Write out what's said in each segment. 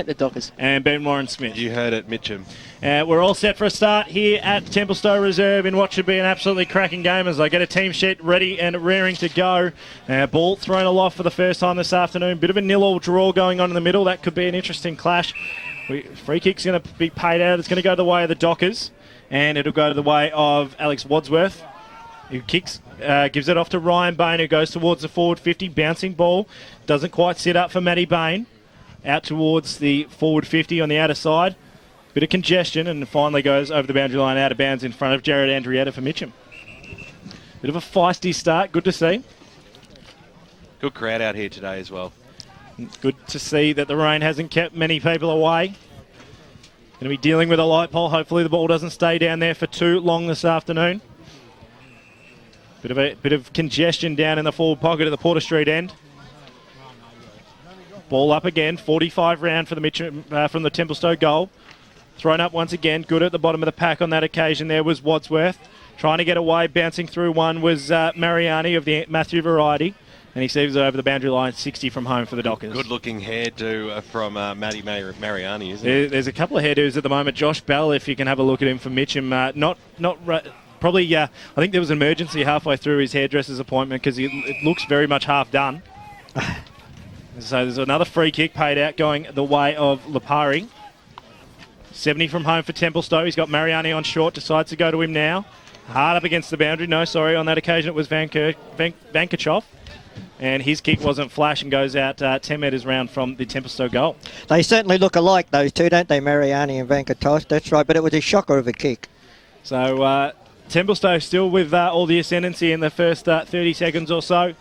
The Dockers. And Ben Warren-Smith. You heard it, Mitcham. We're all set for a start here at Templestowe Reserve in what should be an absolutely cracking game as they get a team sheet ready and rearing to go. Ball thrown aloft for the first time this afternoon. Bit of a 0-0 draw going on in the middle. That could be an interesting clash. Free kick's going to be paid out. It's going to go the way of the Dockers, and it'll go to the way of Alex Wadsworth, who kicks, gives it off to Ryan Bain, who goes towards the forward 50. Bouncing ball. Doesn't quite sit up for Matty Bain. Out towards the forward 50 on the outer side. Bit of congestion, and finally goes over the boundary line out of bounds in front of Jared Andrietta for Mitcham. Bit of a feisty start. Good to see. Good crowd out here today as well. Good to see that the rain hasn't kept many people away. Going to be dealing with a light pole. Hopefully the ball doesn't stay down there for too long this afternoon. Bit of congestion down in the forward pocket at the Porter Street end. Ball up again, 45 round for the Mitcham, from the Templestowe goal. Thrown up once again, good at the bottom of the pack on that occasion. There was Wadsworth. Trying to get away, bouncing through one was Mariani of the Matthew variety. And he sees it over the boundary line, 60 from home for the Dockers. Good looking hairdo from Matty Mariani, isn't it? There's a couple of hairdos at the moment. Josh Bell, if you can have a look at him for Mitcham, probably, I think there was an emergency halfway through his hairdresser's appointment because it looks very much half done. So there's another free kick paid out going the way of Lipari. 70 from home for Templestowe. He's got Mariani on short, decides to go to him now. Hard up against the boundary. No, sorry, on that occasion it was Vankerchoff. And his kick wasn't flash and goes out 10 metres round from the Templestowe goal. They certainly look alike, those two, don't they, Mariani and Vankerchoff? That's right, but it was a shocker of a kick. So Templestowe still with all the ascendancy in the first 30 seconds or so.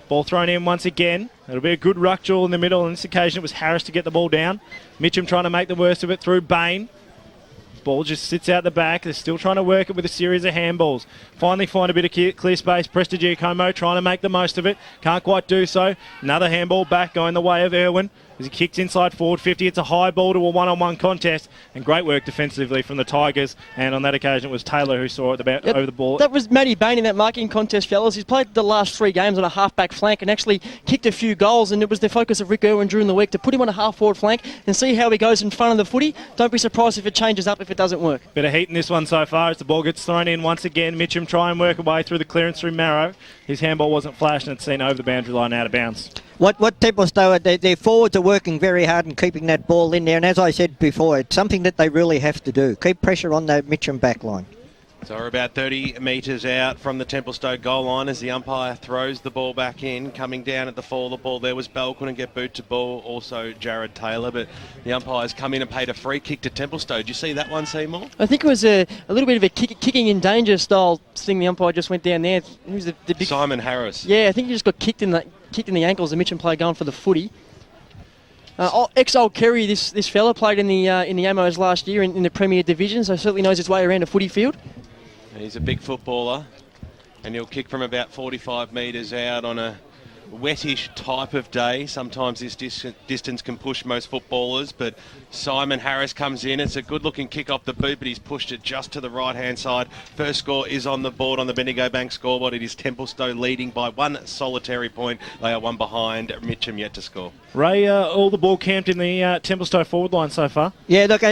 Ball thrown in once again. It'll be a good ruck duel in the middle. On this occasion, it was Harris to get the ball down. Mitcham trying to make the worst of it through Bain. Ball just sits out the back. They're still trying to work it with a series of handballs. Finally find a bit of clear space. Prestigiacomo trying to make the most of it. Can't quite do so. Another handball back going the way of Irwin. As he kicks inside forward 50, it's a high ball to a one-on-one contest, and great work defensively from the Tigers. And on that occasion, it was Taylor who saw it over the ball. That was Matty Bain in that marking contest, fellas. He's played the last 3 games on a half-back flank and actually kicked a few goals, and it was the focus of Rick Irwin during the week to put him on a half-forward flank and see how he goes in front of the footy. Don't be surprised if it changes up if it doesn't work. Bit of heat in this one so far as the ball gets thrown in once again. Mitcham try and work away through the clearance through Marrow. His handball wasn't flashed and it's seen over the boundary line out of bounds. What Templestowe, their forwards are working very hard and keeping that ball in there. And as I said before, it's something that they really have to do. Keep pressure on the Mitcham back line. So we're about 30 metres out from the Templestowe goal line as the umpire throws the ball back in. Coming down at the fall of the ball there was Bell, couldn't get boot to ball. Also Jared Taylor, but the umpires come in and paid a free kick to Templestowe. Did you see that one, Seymour? I think it was a little bit of a kicking in danger style thing. The umpire just went down there. Who's the big... Simon Harris. Yeah, I think he just got kicked in the ankles. The Mitcham player going for the footy. Ex-old Kerry, this fella played in the Amos last year in the Premier Division, so certainly knows his way around a footy field. He's a big footballer, and he'll kick from about 45 metres out on a wettish type of day. Sometimes this distance can push most footballers, but Simon Harris comes in. It's a good-looking kick off the boot, but he's pushed it just to the right-hand side. First score is on the board on the Bendigo Bank scoreboard. It is Templestowe leading by 1 solitary point. They are 1 behind. Mitcham yet to score. Ray, all the ball camped in the Templestowe forward line so far. Yeah, look,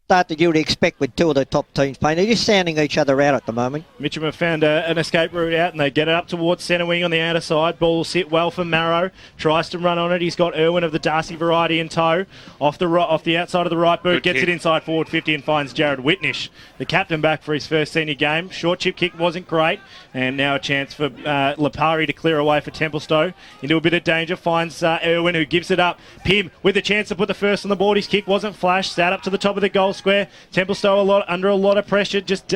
start that you would expect with 2 of the top teams playing. They're just sounding each other out at the moment. Mitcham have found an escape route out and they get it up towards centre wing on the outer side. Ball will sit well for Marrow. Tries to run on it. He's got Irwin of the Darcy variety in tow. Off the outside of the right boot. Gets it inside forward 50 and finds Jared Whitnish, the captain, back for his first senior game. Short chip kick wasn't great. And now a chance for Lipari to clear away for Templestowe. Into a bit of danger. Finds Irwin, who gives it up. Pim with the chance to put the first on the board. His kick wasn't flashed. Sat up to the top of the goal square. Templestowe under a lot of pressure, just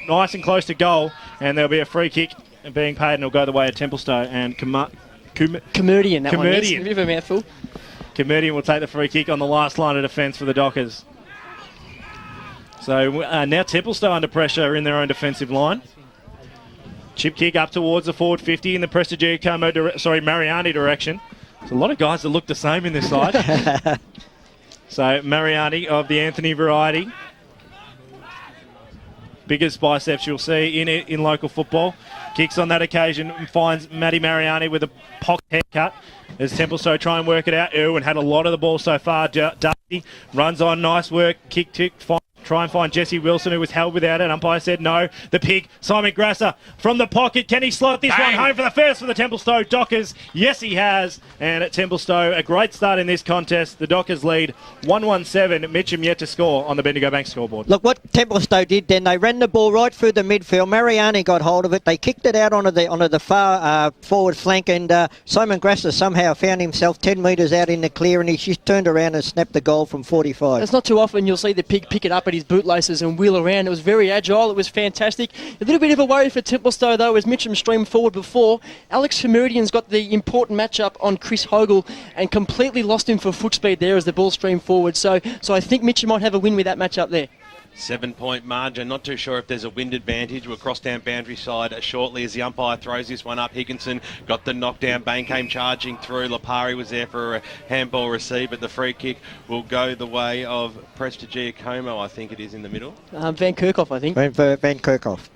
nice and close to goal, and there'll be a free kick being paid, and it'll go the way of Templestowe. And Comedian, that one. Yes, a bit of a mouthful. Comedian will take the free kick on the last line of defence for the Dockers. So now Templestowe under pressure in their own defensive line. Chip kick up towards the forward 50 in the Prestigiacomo, Mariani direction. There's a lot of guys that look the same in this side. So Mariani of the Anthony variety. Biggest biceps you'll see in local football. Kicks on that occasion and finds Matty Mariani with a pocket haircut as Templestowe try and work it out. Irwin had a lot of the ball so far. runs on, nice work, kick, try and find Jesse Wilson, who was held without it. Umpire said no. The pig, Simon Grasser, from the pocket. Can he slot this one home for the first for the Templestowe Dockers? Yes, he has. And at Templestowe, a great start in this contest. The Dockers lead 1-1-7. Mitcham yet to score on the Bendigo Bank scoreboard. Look, what Templestowe did then, they ran the ball right through the midfield. Mariani got hold of it. They kicked it out onto the far forward flank, and Simon Grasser somehow found himself 10 metres out in the clear, and he just turned around and snapped the goal from 45. It's not too often you'll see the pig pick it up at his bootlaces and wheel around. It was very agile. It was fantastic. A little bit of a worry for Templestowe, though, as Mitcham streamed forward before. Alex Hamuridian's got the important matchup on Chris Hogle and completely lost him for foot speed there as the ball streamed forward. So I think Mitcham might have a win with that matchup there. 7-point margin. Not too sure if there's a wind advantage. We'll cross down boundary side shortly as the umpire throws this one up. Higginson got the knockdown. Bain came charging through. Lipari was there for a handball receive, but the free kick will go the way of Prestigiacomo, I think it is in the middle. Van Kerkhoff, I think. Van Kerkhoff.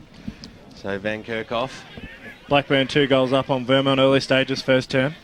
So Van Kerkhoff. Blackburn 2 goals up on Vermont early stages first term.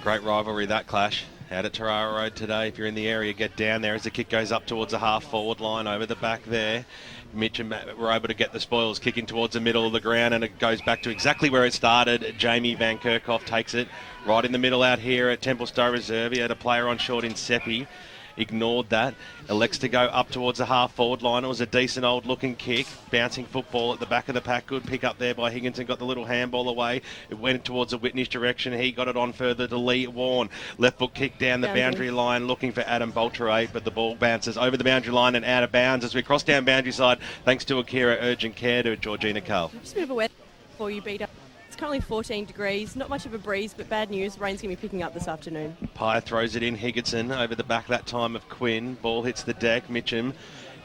Great rivalry, that clash. Out at Tarara Road today. If you're in the area, get down there as the kick goes up towards the half-forward line over the back there. Mitcham were able to get the spoils, kicking towards the middle of the ground, and it goes back to exactly where it started. Jamie Van Kerkhoff takes it right in the middle out here at Templestowe Reserve. He had a player on short in Seppi. Ignored that, elects to go up towards the half-forward line. It was a decent old-looking kick, bouncing football at the back of the pack. Good pick up there by Higginson, got the little handball away. It went towards the Whitney's direction. He got it on further to Lee Warren. Left foot kick down the boundary line, looking for Adam Bolterate, but the ball bounces over the boundary line and out of bounds as we cross down boundary side, thanks to Akira Urgent Care to Georgina Cull. Just a bit of a weather before you beat up. It's currently 14 degrees, not much of a breeze, but bad news, rain's going to be picking up this afternoon. Pye throws it in, Higginson over the back that time of Quinn. Ball hits the deck, Mitcham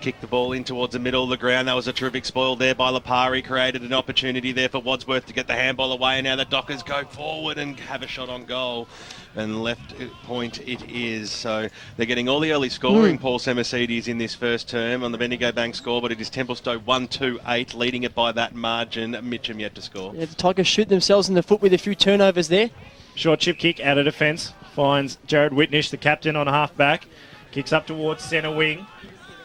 kicked the ball in towards the middle of the ground. That was a terrific spoil there by Lipari. Created an opportunity there for Wadsworth to get the handball away. And now the Dockers go forward and have a shot on goal. And left point it is. So they're getting all the early scoring, Paul Semasides, in this first term on the Bendigo Bank score. But it is Templestowe 1-2-8, leading it by that margin. Mitcham yet to score. Yeah, the Tigers shoot themselves in the foot with a few turnovers there. Short chip kick out of defence. Finds Jared Whitnish, the captain, on half-back. Kicks up towards centre wing.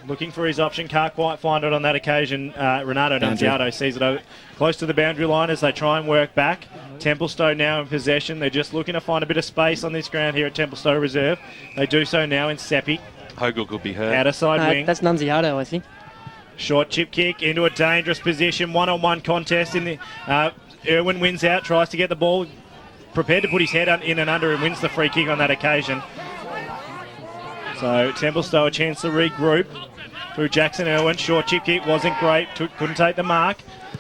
Looking for his option, can't quite find it on that occasion. Renato Nunziato sees it over, close to the boundary line as they try and work back. Templestowe now in possession. They're just looking to find a bit of space on this ground here at Templestowe Reserve. They do so now in Seppi. Hogle could be hurt. Outer side wing. That's Nunziato, I think. Short chip kick into a dangerous position. One-on-one contest. In the Irwin wins out, tries to get the ball. Prepared to put his head in and under and wins the free kick on that occasion. So Templestowe a chance to regroup through Jackson Irwin. Short chip kick wasn't great. Couldn't take the mark.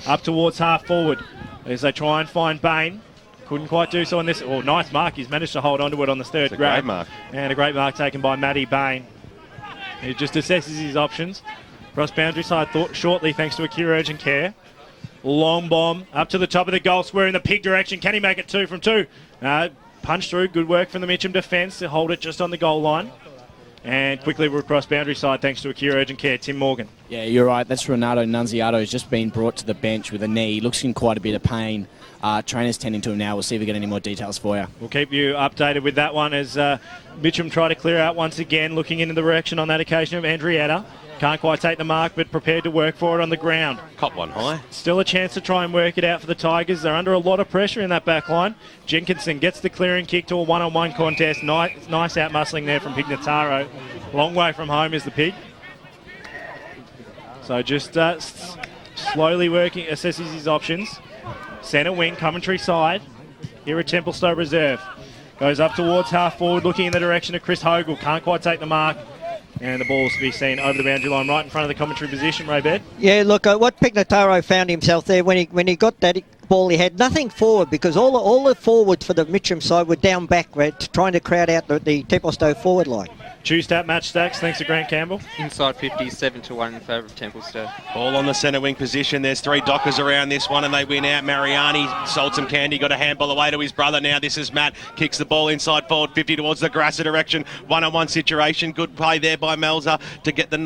Up towards half forward as they try and find Bain. Couldn't quite do so on this. Oh, nice mark. He's managed to hold on to it on the third grab. Great mark. And a great mark taken by Matty Bain. He just assesses his options. Cross boundary side shortly thanks to Akira Urgent Care. Long bomb up to the top of the goal square in the pig direction. Can he make it 2 from 2? Punch through. Good work from the Mitcham defence to hold it just on the goal line. And quickly we're across boundary side thanks to Akira Urgent Care. Tim Morgan. Yeah, you're right. That's Renato Nunziato. He's just been brought to the bench with a knee. He looks in quite a bit of pain. Trainer's tending to him now. We'll see if we get any more details for you. We'll keep you updated with that one as Mitcham try to clear out once again, looking into the direction on that occasion of Andrietta. Can't quite take the mark, but prepared to work for it on the ground. Cop one high. Still a chance to try and work it out for the Tigers. They're under a lot of pressure in that back line. Jenkinson gets the clearing kick to a one-on-one contest. Nice out-muscling there from Pignataro. Long way from home is the pig. So just slowly working, assesses his options. Centre wing, Coventry side. Here at Templestowe Reserve. Goes up towards half forward, looking in the direction of Chris Hogle. Can't quite take the mark. And the ball's to be seen over the boundary line right in front of the commentary position, Ray Baird. Yeah, look, what Pignataro found himself there when he got that ball, he had nothing forward because all the forwards for the Mitcham side were down back, trying to crowd out the Templestowe forward line. Tuesday match stacks, thanks to Grant Campbell. Inside 50, 7-1 in favour of Templestowe. Ball on the centre wing position. There's 3 Dockers around this one and they win out. Mariani sold some candy, got a handball away to his brother. Now this is Matt. Kicks the ball inside forward 50 towards the Grasser direction. One-on-one situation. Good play there by Melzer to get the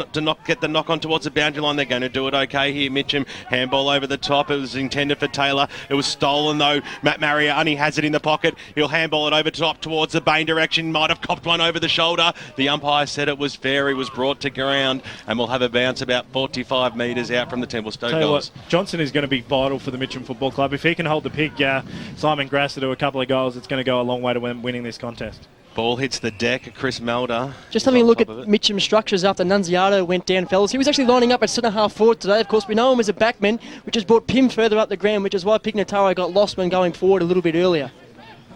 knock on towards the boundary line. They're going to do it okay here. Mitcham, handball over the top. It was intended for Taylor. It was stolen though. Matt Mariani has it in the pocket. He'll handball it over top towards the Bain direction. Might have copped one over the shoulder. The The umpire said it was fair. He was brought to ground and will have a bounce about 45 metres out from the Templestowe Tell you goals. what, Johnson is going to be vital for the Mitcham Football Club. If he can hold the pick, Simon Grasser to a couple of goals, it's going to go a long way to winning this contest. Ball hits the deck. Chris Melder. Just having a look at Mitcham structures after Nunziato went down, fellas. He was actually lining up at centre-half forward today. Of course, we know him as a backman, which has brought Pym further up the ground, which is why Pignataro got lost when going forward a little bit earlier.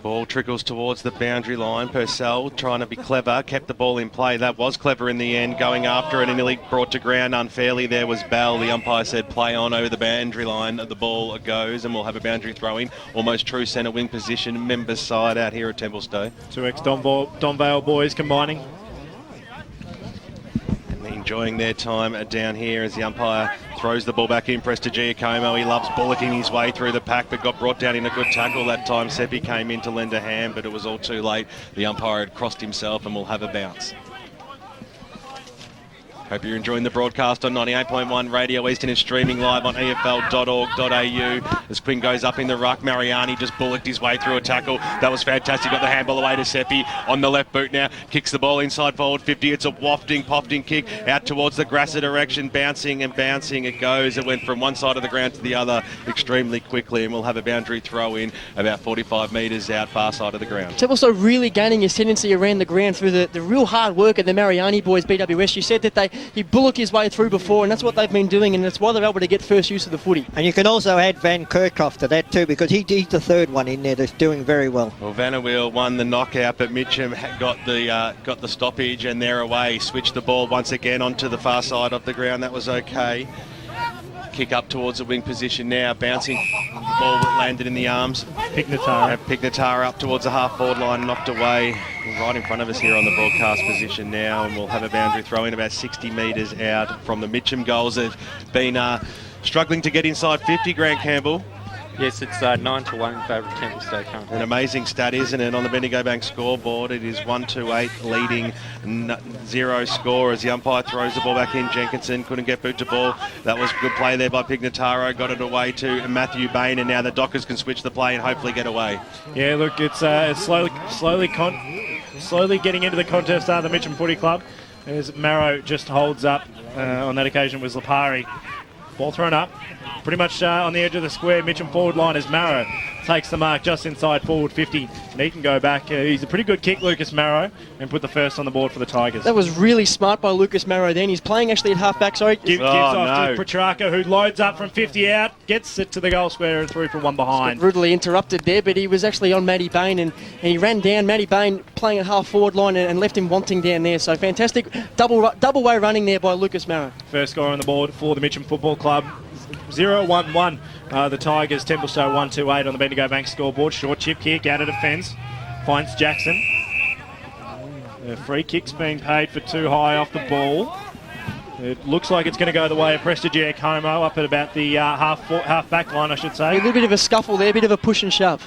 Ball trickles towards the boundary line. Purcell trying to be clever, kept the ball in play. That was clever in the end, going after it and nearly brought to ground unfairly. There was Bell. The umpire said play on over the boundary line. The ball goes and we'll have a boundary throw-in. Almost true centre wing position. Members side out here at Templestowe. Two ex-Donvale boys combining. Enjoying their time down here as the umpire throws the ball back in. Prestigiacomo, he loves bullocking his way through the pack, but got brought down in a good tackle that time. Seppi came in to lend a hand, but it was all too late. The umpire had crossed himself and will have a bounce. Hope you're enjoying the broadcast on 98.1 Radio Eastern and streaming live on efl.org.au. As Quinn goes up in the ruck, Mariani just bullocked his way through a tackle. That was fantastic. Got the handball away to Seppi on the left boot now. Kicks the ball inside forward 50. It's a popping kick out towards the Grasser direction. Bouncing and bouncing it goes. It went from one side of the ground to the other extremely quickly, and we'll have a boundary throw in about 45 metres out far side of the ground. Templestowe really gaining ascendancy around the ground through the real hard work of the Mariani boys, BWS. You said that he bullocked his way through before, and that's what they've been doing, and that's why they're able to get first use of the footy. And you can also add Van Kerkhoff to that too, because he's the third one in there that's doing very well. Well, Vanderweel won the knockout, but Mitcham got the stoppage, and they're away. Switched the ball once again onto the far side of the ground. That was okay. Kick up towards the wing position now. Bouncing ball that landed in the arms. Pignataro up towards the half-forward line, knocked away. Right in front of us here on the broadcast position now, and we'll have a boundary throw in about 60 metres out from the Mitcham goals. They've been struggling to get inside 50, Grant Campbell. Yes, it's 9-1 in favour of Templestowe currently. An amazing stat, isn't it? On the Bendigo Bank scoreboard, it is 1-2-8 leading 0 score as the umpire throws the ball back in. Jenkinson couldn't get boot to ball. That was good play there by Pignataro. Got it away to Matthew Bain, and now the Dockers can switch the play and hopefully get away. Yeah, look, it's slowly getting into the contest. The Mitcham Footy Club, as Marrow just holds up. On that occasion was Lipari. Ball thrown up. Pretty much on the edge of the square, Mitcham forward line as Marrow takes the mark just inside forward 50. And he can go back. He's a pretty good kick, Lucas Marrow, and put the first on the board for the Tigers. That was really smart by Lucas Marrow then. He's playing actually at half-back, sorry. Gives off to Petrarca, who loads up from 50 out, gets it to the goal square and through from one behind. Brutally interrupted there, but he was actually on Matty Bain, and he ran down Matty Bain playing at half-forward line and left him wanting down there. So fantastic double way running there by Lucas Marrow. First score on the board for the Mitcham Football Club. 0-1-1. The Tigers, Templestowe 1-2-8 on the Bendigo Bank scoreboard. Short chip kick out of defence. Finds Jackson. The free kick's being paid for too high off the ball. It looks like it's going to go the way of Prestigiacomo up at about the half back line, I should say. A little bit of a scuffle there, a bit of a push and shove.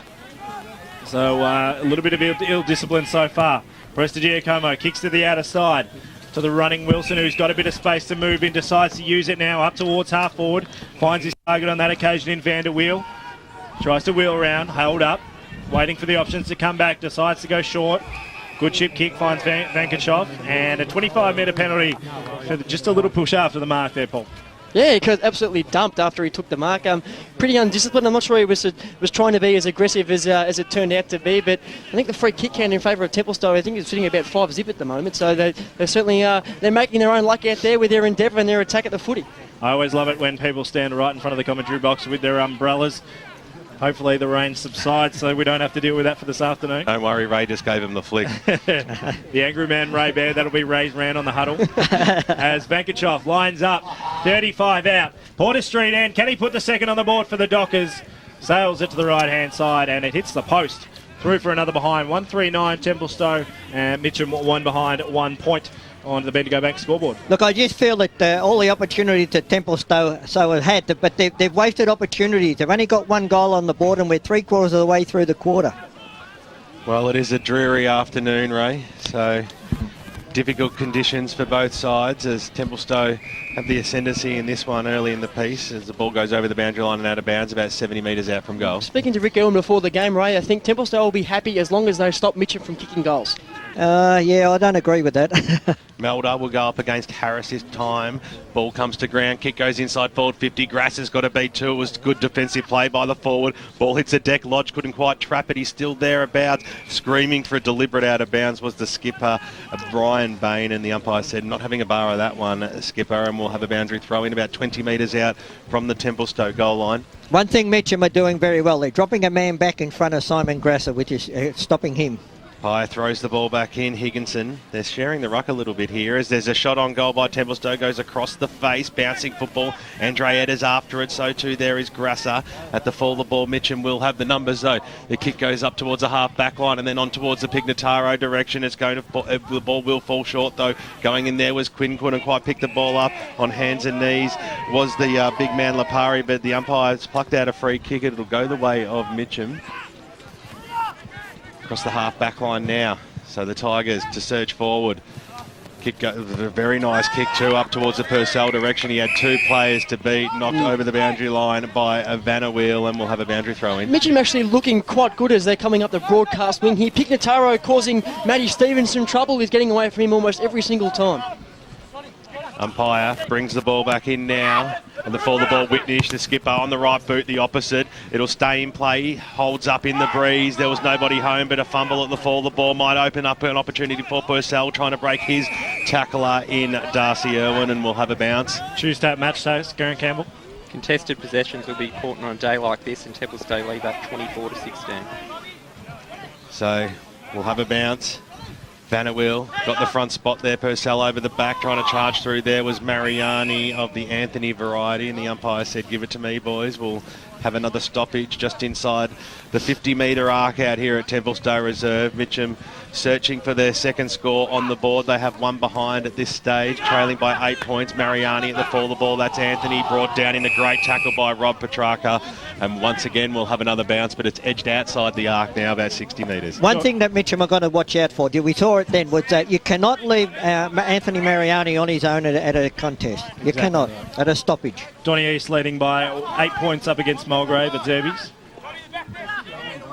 So a little bit of ill discipline so far. Prestigiacomo kicks to the outer side. To the running Wilson, who's got a bit of space to move in, decides to use it now up towards half forward. Finds his target on that occasion in Vanderweel. Tries to wheel around, held up, waiting for the options to come back, decides to go short. Good chip kick, finds Vankachov, and a 25-metre penalty for just a little push after the mark there, Paul. Yeah, he got absolutely dumped after he took the mark. Pretty undisciplined. I'm not sure he was trying to be as aggressive as it turned out to be, but I think the free kick count in favour of Templestowe, I think it's sitting about 5-0 at the moment. So they're certainly they're making their own luck out there with their endeavour and their attack at the footy. I always love it when people stand right in front of the commentary box with their umbrellas. Hopefully the rain subsides so we don't have to deal with that for this afternoon. Don't worry, Ray just gave him the flick. The angry man, Ray Bear, that'll be Ray's round on the huddle. As Vankachov lines up, 35 out. Porter Street end, can he put the second on the board for the Dockers? Sails it to the right-hand side and it hits the post. Through for another behind. 139 Templestowe and Mitcham 1 behind 1 point on the Bendigo Bank scoreboard. Look, I just feel that all the opportunities that Templestowe have had, but they've wasted opportunities. They've only got 1 goal on the board and we're 3/4 of the way through the quarter. Well, it is a dreary afternoon, Ray, so difficult conditions for both sides as Templestowe have the ascendancy in this one early in the piece as the ball goes over the boundary line and out of bounds about 70 metres out from goal. Speaking to Rick Elman before the game, Ray, I think Templestowe will be happy as long as they stop Mitcham from kicking goals. Yeah, I don't agree with that. Melda will go up against Harris this time. Ball comes to ground. Kick goes inside forward 50. Grass has got to beat two. It was good defensive play by the forward. Ball hits the deck. Lodge couldn't quite trap it. He's still thereabouts. Screaming for a deliberate out of bounds was the skipper, Brian Bain, and the umpire said not having a bar of that one, skipper, and we'll have a boundary throw in about 20 metres out from the Templestowe goal line. One thing Mitcham are doing very well, they're dropping a man back in front of Simon Grasser, which is stopping him. Pye throws the ball back in. Higginson, they're sharing the ruck a little bit here as there's a shot on goal by Templestowe, goes across the face, bouncing football. Andre Edders after it, so too there is Grasser. At the fall of the ball, Mitcham will have the numbers though. The kick goes up towards a half back line and then on towards the Pignataro direction. It's going to, the ball will fall short though. Going in there was Quinn, couldn't quite pick the ball up. On hands and knees was the big man Lapari, but the umpire's plucked out a free kick. It'll go the way of Mitcham. Across the half back line now. So the Tigers to surge forward. Kick a very nice kick too up towards the Purcell direction. He had two players to beat, knocked over the boundary line by Vanderweel, and we'll have a boundary throw in. Mitcham actually looking quite good as they're coming up the broadcast wing here. Pignataro causing Matty Stevenson trouble. He's getting away from him almost every single time. Umpire brings the ball back in now. And the fall the ball, Whitnish, the skipper on the right boot, the opposite. It'll stay in play, holds up in the breeze. There was nobody home, but a fumble at the fall. The ball might open up an opportunity for Purcell, trying to break his tackler in Darcy Irwin, and we'll have a bounce. Tuesday match host, Garen Campbell. Contested possessions will be important on a day like this, and Templestowe lead up 24-16. So we'll have a bounce. Vanderweel got the front spot there. Purcell over the back, trying to charge through. There was Mariani of the Anthony variety, and the umpire said, give it to me, boys. We'll have another stoppage just inside the 50-metre arc out here at Templestowe Reserve. Mitcham searching for their second score on the board. They have one behind at this stage, trailing by 8 points. Mariani at the fall of the ball. That's Anthony, brought down in a great tackle by Rob Petrarca. And once again, we'll have another bounce, but it's edged outside the arc now, about 60 metres. One thing that Mitcham are going to watch out for, we saw it then, was that you cannot leave Anthony Mariani on his own at a contest. You Exactly. cannot, at a stoppage. Donny East leading by 8 points up against Mulgrave at Zerbies.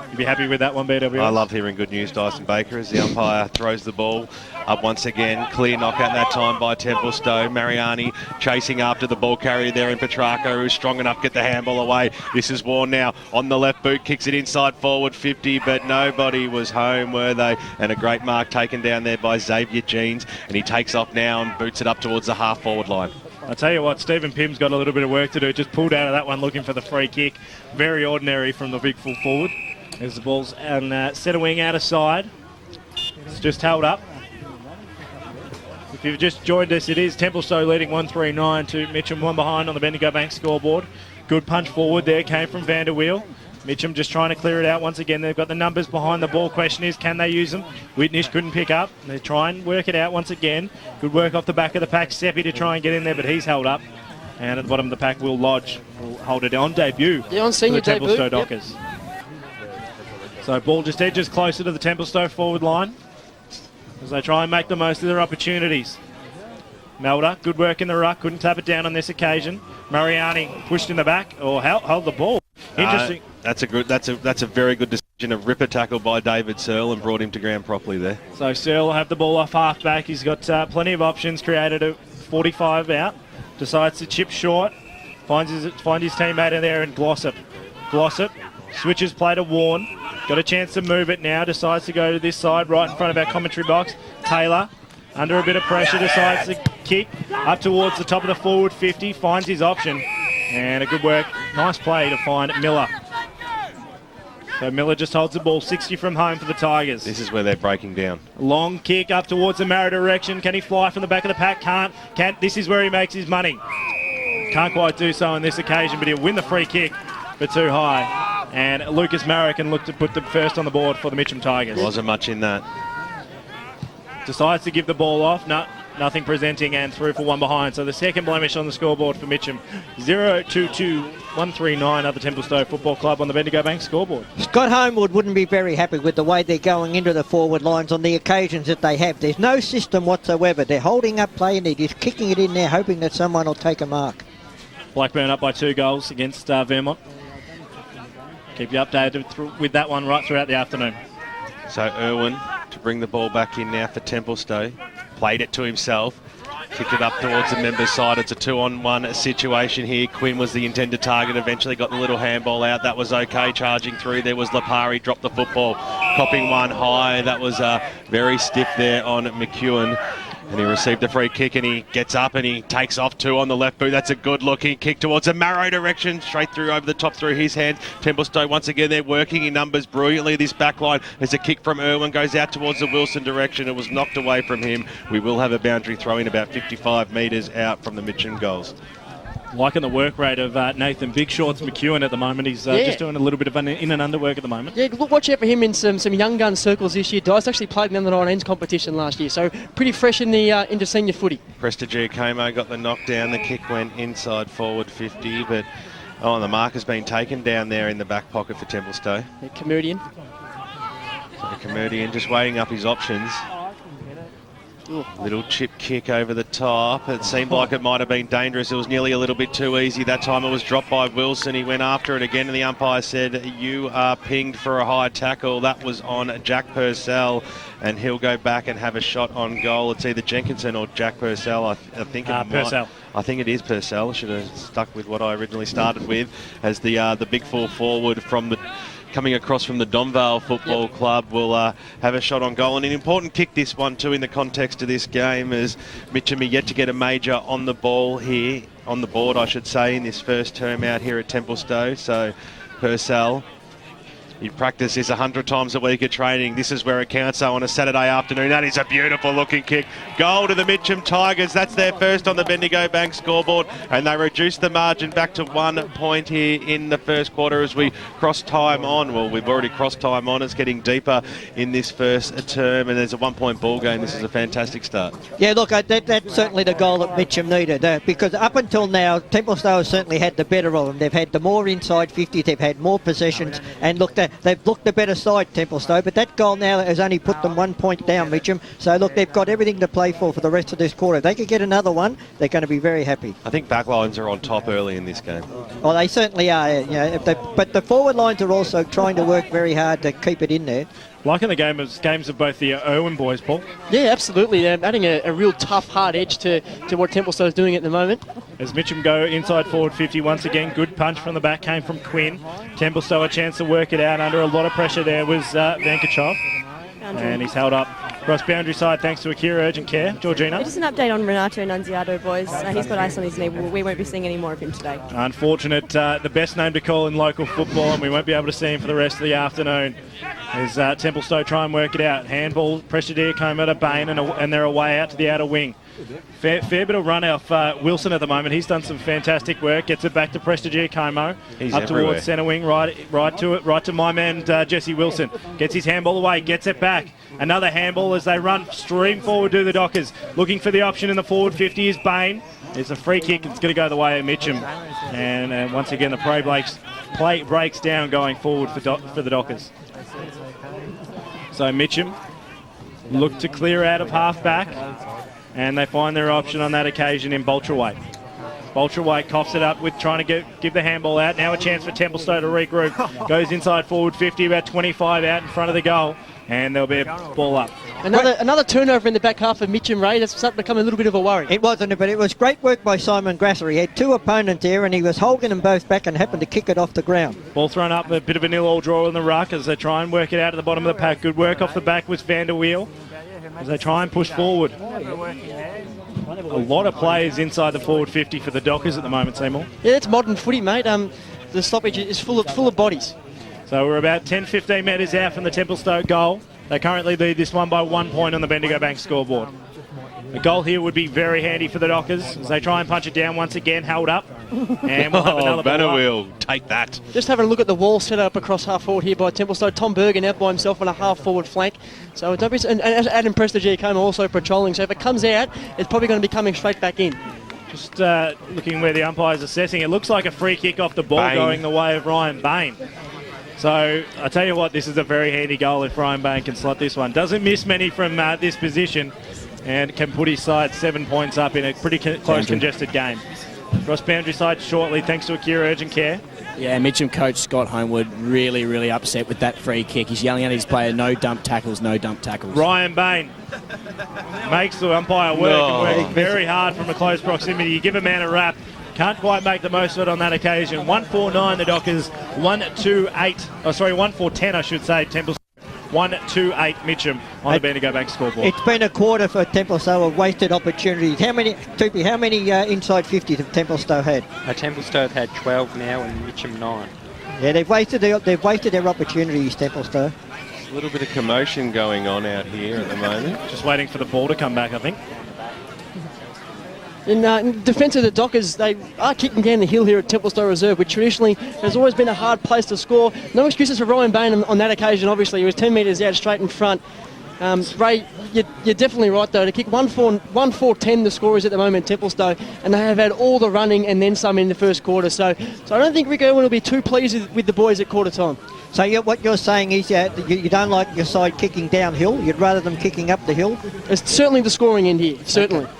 You'd be happy with that one, BW? I love hearing good news, Dyson Baker, as the umpire throws the ball up once again. Clear knockout that time by Templestowe. Mariani chasing after the ball carrier there in Petrarca, who's strong enough to get the handball away. This is Warren now on the left boot, kicks it inside forward 50, but nobody was home, were they? And a great mark taken down there by Xavier Jeans, and he takes off now and boots it up towards the half forward line. I tell you what, Stephen Pym's got a little bit of work to do. Just pulled out of that one looking for the free kick. Very ordinary from the big full forward. There's the ball's and centre wing out of side. It's just held up. If you've just joined us, it is Templestowe leading 139 to Mitcham, one behind on the Bendigo Bank scoreboard. Good punch forward there, came from Vanderweel. Mitcham just trying to clear it out once again. They've got the numbers behind the ball. Question is, can they use them? Whitnish couldn't pick up. They try and work it out once again. Good work off the back of the pack. Seppi to try and get in there, but he's held up. And at the bottom of the pack, Will Lodge will hold it on debut. Yeah, on senior for the debut. Templestowe Dockers. So ball just edges closer to the Templestowe forward line as they try and make the most of their opportunities. Melda, good work in the ruck. Couldn't tap it down on this occasion. Mariani pushed in the back or held the ball. Interesting. That's a very good decision. A ripper tackle by David Searle and brought him to ground properly there. So Searle will have the ball off half back. He's got plenty of options. Created a 45 out. Decides to chip short. Finds his teammate in there and Glossop. Glossop switches play to Warren. Got a chance to move it now. Decides to go to this side right in front of our commentary box. Taylor under a bit of pressure decides to kick up towards the top of the forward 50. Finds his option. And a good work. Nice play to find Miller. So Miller just holds the ball 60 from home for the Tigers. This is where they're breaking down. Long kick up towards the Marrow direction. Can he fly from the back of the pack? Can't. This is where he makes his money. Can't quite do so on this occasion, but he'll win the free kick, but too high. And Lucas Marrow can look to put the first on the board for the Mitcham Tigers. Wasn't much in that. Decides to give the ball off. Nothing presenting and through for one behind. So the second blemish on the scoreboard for Mitcham. 0-2-2-139 at the Templestowe Football Club on the Bendigo Bank scoreboard. Scott Homewood wouldn't be very happy with the way they're going into the forward lines on the occasions that they have. There's no system whatsoever. They're holding up play and they're just kicking it in there, hoping that someone will take a mark. Blackburn up by 2 goals against Vermont. Keep you updated with that one right throughout the afternoon. So Irwin to bring the ball back in now for Templestowe. Played it to himself. Kicked it up towards the members' side. It's a 2-on-1 situation here. Quinn was the intended target. Eventually got the little handball out. That was okay. Charging through. There was Lapari. Dropped the football. Copping one high. That was very stiff there on McEwen. And he received a free kick and he gets up and he takes off 2 on the left boot. That's a good looking kick towards the Marrow direction. Straight through over the top through his hands. Templestowe once again, they're working in numbers brilliantly. This back line, there's a kick from Irwin, goes out towards the Wilson direction. It was knocked away from him. We will have a boundary throw in about 55 metres out from the Mitcham goals. Liking the work rate of Nathan Big Shorts McEwen at the moment. He's just doing a little bit of in and under work at the moment. Yeah, look, watch out for him in some young gun circles this year. Dice actually played in the under-19s competition last year, so pretty fresh in the into senior footy. Prestige Como got the knockdown. The kick went inside forward 50, but the mark has been taken down there in the back pocket for Templestowe. Comedian. So Comedian just weighing up his options. Little chip kick over the top. It seemed like it might have been dangerous. It was nearly a little bit too easy. That time it was dropped by Wilson. He went after it again and the umpire said, you are pinged for a high tackle. That was on Jack Purcell and he'll go back and have a shot on goal. It's either Jenkinson or Jack Purcell. I think Purcell. I think it is Purcell. I should have stuck with what I originally started with as the big full forward from the coming across from the Domvale Football Club will have a shot on goal. And an important kick this one too in the context of this game, as Mitcham are yet to get a major on the ball here, on the board I should say, in this first term out here at Templestowe. So Purcell, you practice this 100 times a week at training. This is where it counts on a Saturday afternoon. That is a beautiful looking kick. Goal to the Mitcham Tigers. That's their first on the Bendigo Bank scoreboard. And they reduce the margin back to 1 point here in the first quarter as we cross time on. Well, we've already crossed time on. It's getting deeper in this first term. And there's a 1 point ball game. This is a fantastic start. Yeah, look, that's certainly the goal that Mitcham needed. Because up until now, Templestowe has certainly had the better of them. They've had the more inside 50. They've had more possessions. And look, they've looked the better side, Templestowe, but that goal now has only put them 1 point down, Mitcham. So, look, they've got everything to play for the rest of this quarter. If they could get another one, they're going to be very happy. I think backlines are on top early in this game. Well, they certainly are. But the forward lines are also trying to work very hard to keep it in there. Liking the games of both the Irwin boys, Paul. Yeah, absolutely. They're adding a real tough, hard edge to what Templestowe is doing at the moment. As Mitcham go inside forward 50 once again, good punch from the back came from Quinn. Templestowe a chance to work it out under a lot of pressure there was Vankachov. And he's held up cross boundary side thanks to Akira Urgent Care. Georgina? Just an update on Renato Nunziato, boys. He's got ice on his knee. We won't be seeing any more of him today. Unfortunate, the best name to call in local football, and we won't be able to see him for the rest of the afternoon. As Templestowe try and work it out. Handball, pressure there, come out of Bain, and they're away out to the outer wing. Fair bit of run off Wilson at the moment. He's done some fantastic work. Gets it back to Prestige Como. He's up everywhere. Towards centre wing, right to my man Jesse Wilson. Gets his handball away, gets it back. Another handball as they run stream forward to the Dockers. Looking for the option in the forward 50 is Bain. It's a free kick. It's going to go the way of Mitcham. And once again, the play breaks down going forward for the Dockers. So Mitcham look to clear out of half-back, and they find their option on that occasion in Boltrawaite. Boltrawaite coughs it up with trying to give the handball out. Now a chance for Templestowe to regroup. Goes inside forward 50, about 25 out in front of the goal, and there'll be a ball up. Another turnover in the back half of Mitcham, Ray. That's starting to become a little bit of a worry. It wasn't, but it was great work by Simon Grasser. He had two opponents there, and he was holding them both back and happened to kick it off the ground. Ball thrown up, a bit of a 0-0 draw in the ruck as they try and work it out at the bottom of the pack. Good work off the back with Van der Weel as they try and push forward. A lot of players inside the forward 50 for the Dockers at the moment, Seymour. Yeah, it's modern footy, mate. The stoppage is full of bodies. So we're about 10-15 metres out from the Templestowe goal. They currently lead this one by 1 point on the Bendigo Bank scoreboard. A goal here would be very handy for the Dockers as they try and punch it down once again, held up. And we'll have another Banner ball will take that. Just having a look at the wall set up across half forward here by Templestowe. Tom Bergen out by himself on a half forward flank. So don't be, and Adam Prestige came also patrolling. So if it comes out, it's probably going to be coming straight back in. Just looking where the umpire's assessing. It looks like a free kick off the ball Bain. going the way of Ryan Bain. So I tell you what, this is a very handy goal if Ryan Bain can slot this one. Doesn't miss many from this position and can put his side 7 points up in a pretty close, congested game. Cross boundary side shortly thanks to Akira Urgent Care. Yeah, Mitcham coach Scott Homewood really, really upset with that free kick. He's yelling at his player, no dump tackles, no dump tackles. Ryan Bain makes the umpire work and works very hard from a close proximity. You give a man a wrap. Can't quite make the most of it on that occasion. 1-4-9 the Dockers, 1-4-10 I should say, Templestowe. 1-2-8 Mitcham on the Bendigo Bank scoreboard. It's been a quarter for Templestowe of wasted opportunities. How many inside 50s have Templestowe had? Templestowe have had 12 now and Mitcham 9. Yeah, they've wasted their opportunities, Templestowe. A little bit of commotion going on out here at the moment. Just waiting for the ball to come back, I think. In defence of the Dockers, they are kicking down the hill here at Templestowe Reserve, which traditionally has always been a hard place to score. No excuses for Ryan Bain on that occasion, obviously. He was 10 metres out straight in front. Ray, you're definitely right, though. To kick 1-4-10 the score is at the moment, Templestowe, and they have had all the running and then some in the first quarter. So I don't think Rick Irwin will be too pleased with the boys at quarter time. So what you're saying is you don't like your side kicking downhill? You'd rather them kicking up the hill? It's certainly the scoring end here, certainly. Okay.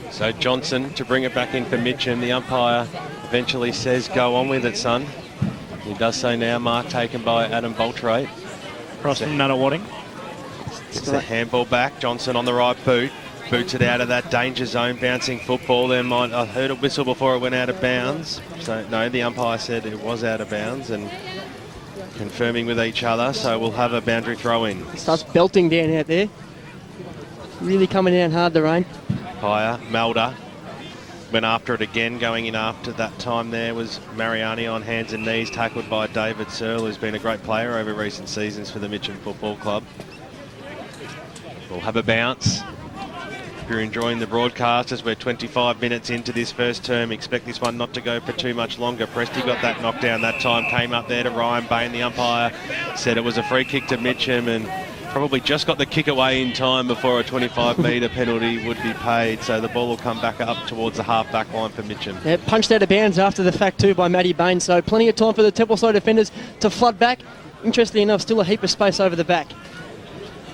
So Johnson to bring it back in for Mitcham. The umpire eventually says, go on with it, son. He does so now. Mark taken by Adam Boltrate. Cross from Nunawading. It's a handball back. Johnson on the right boot. Boots it out of that danger zone. Bouncing football. I heard a whistle before it went out of bounds. So, no, the umpire said it was out of bounds and confirming with each other. So we'll have a boundary throw in. Starts belting down out there. Really coming down hard, the rain. Umpire, Melder, went after it again. Going in after that time there was Mariani on hands and knees, tackled by David Searle, who's been a great player over recent seasons for the Mitcham Football Club. We'll have a bounce. If you're enjoying the broadcast as we're 25 minutes into this first term, expect this one not to go for too much longer. Presti got that knockdown that time, came up there to Ryan Bain. The umpire said it was a free kick to Mitcham and probably just got the kick away in time before a 25-metre penalty would be paid. So the ball will come back up towards the half-back line for Mitcham. Yeah, punched out of bounds after the fact too by Matty Bain. So plenty of time for the Templestowe defenders to flood back. Interestingly enough, still a heap of space over the back.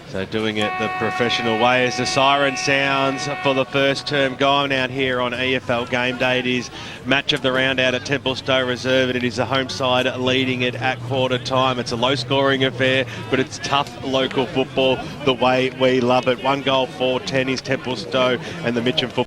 So doing it the professional way as the siren sounds for the first term going out here on EFL Game Day. It is match of the round out at Templestowe Reserve, and it is the home side leading it at quarter time. It's a low-scoring affair, but it's tough local football the way we love it. 1 goal, 4-10 is Templestowe, and the Mitcham football